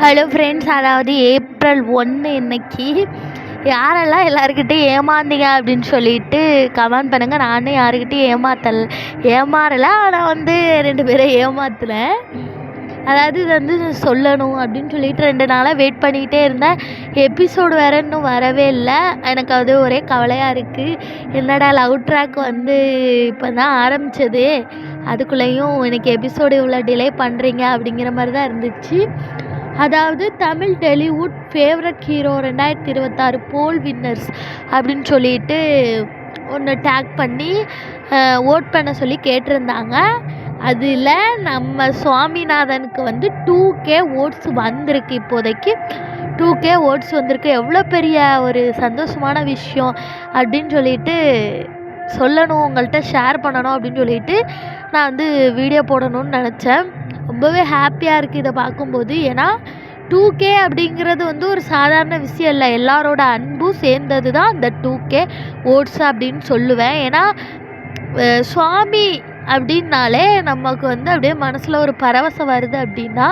Hello friends, அதாவது April 1 இன்னைக்கு. யாரெல்லாம் எல்லாருக்கிட்டையும் ஏமாந்தீங்க அப்படின்னு சொல்லிட்டு கமெண்ட் பண்ணுங்கள். நானும் யாருக்கிட்டையும் ஏமாறலை, ஆனால் 2 பேரை ஏமாத்துனேன். அதாவது இது சொல்லணும் அப்படின்னு சொல்லிட்டு 2 நாளாக வெயிட் பண்ணிக்கிட்டே இருந்தேன். எபிசோடு வேறு இன்னும் வரவே இல்லை. எனக்கு அது ஒரே கவலையாக இருக்குது. என்னடா லவ் ட்ராக் இப்போ தான் ஆரம்பித்தது, அதுக்குள்ளேயும் எனக்கு எபிசோடு இவ்வளோ டிலே பண்ணுறீங்க அப்படிங்கிற மாதிரி தான் இருந்துச்சு. அதாவது தமிழ் டெலிவுட் ஃபேவரட் ஹீரோ 2026 போல் வின்னர்ஸ் அப்படின்னு சொல்லிட்டு ஒன்று டேக் பண்ணி ஓட் பண்ண சொல்லி கேட்டிருந்தாங்க. அதில் நம்ம சுவாமிநாதனுக்கு 2K ஓட்ஸ் வந்திருக்கு. இப்போதைக்கு 2K ஓட்ஸ் வந்திருக்கு. எவ்வளோ பெரிய ஒரு சந்தோஷமான விஷயம் அப்படின்னு சொல்லிட்டு சொல்லணும், உங்கள்கிட்ட ஷேர் பண்ணணும் அப்படின்னு சொல்லிட்டு நான் வீடியோ போடணும்னு நினச்சேன். ரொம்பவே ஹாப்பியாக இருக்குது இதை பார்க்கும்போது. ஏன்னா 2K அப்படிங்கிறது ஒரு சாதாரண விஷயம் இல்லை. எல்லாரோட அன்பும் சேர்ந்தது தான் அந்த 2K ஓட்ஸ் அப்படின்னு சொல்லுவேன். ஏன்னா சுவாமி அப்படின்னாலே நமக்கு அப்படியே மனசில் ஒரு பரவசம் வருது அப்படின்னா,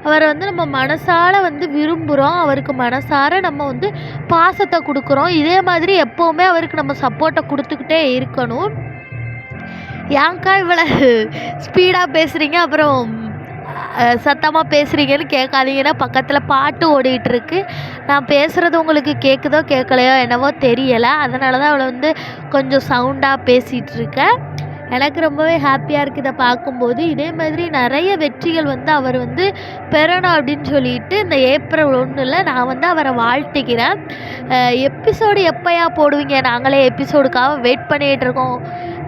அவரை நம்ம மனசார விரும்புகிறோம். அவருக்கு மனசார நம்ம பாசத்தை கொடுக்குறோம். இதே மாதிரி எப்போவுமே அவருக்கு நம்ம சப்போர்ட்டை கொடுத்துக்கிட்டே இருக்கணும். ஏன்க்கா இவ்வளோ ஸ்பீடாக பேசுகிறீங்க, அப்புறம் சத்தமாக பேசுகிறீங்கன்னு கேட்காதீங்கன்னா, பக்கத்தில் பாட்டு ஓடிட்டுருக்கு. நான் பேசுகிறது உங்களுக்கு கேட்குதோ கேட்கலையோ என்னவோ தெரியலை. அதனால தான் அவளை கொஞ்சம் சவுண்டாக பேசிகிட்ருக்கேன். எனக்கு ரொம்பவே ஹாப்பியாக இருக்குது இதை பார்க்கும்போது. இதே மாதிரி நிறைய வெற்றிகள் அவர் பெறணும் அப்படின்னு சொல்லிட்டு இந்த ஏப்ரல் 1 நான் அவரை வாழ்த்துக்கிறேன். எபிசோடு எப்போயா போடுவீங்க? நாங்களே எபிசோடுக்காக வெயிட் பண்ணிகிட்ருக்கோம்,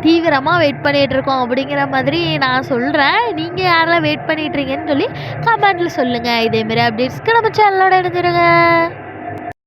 தீவிரமாக வெயிட் பண்ணிகிட்ருக்கோம் அப்படிங்கிற மாதிரி நான் சொல்கிறேன். நீங்கள் யாரெல்லாம் வெயிட் பண்ணிகிட்ருக்கீங்கன்னு சொல்லி கமெண்ட்டில் சொல்லுங்கள். இதேமாரி அப்டேட்ஸ்க்கு நம்ம சேனலோட இணைஞ்சிருங்க.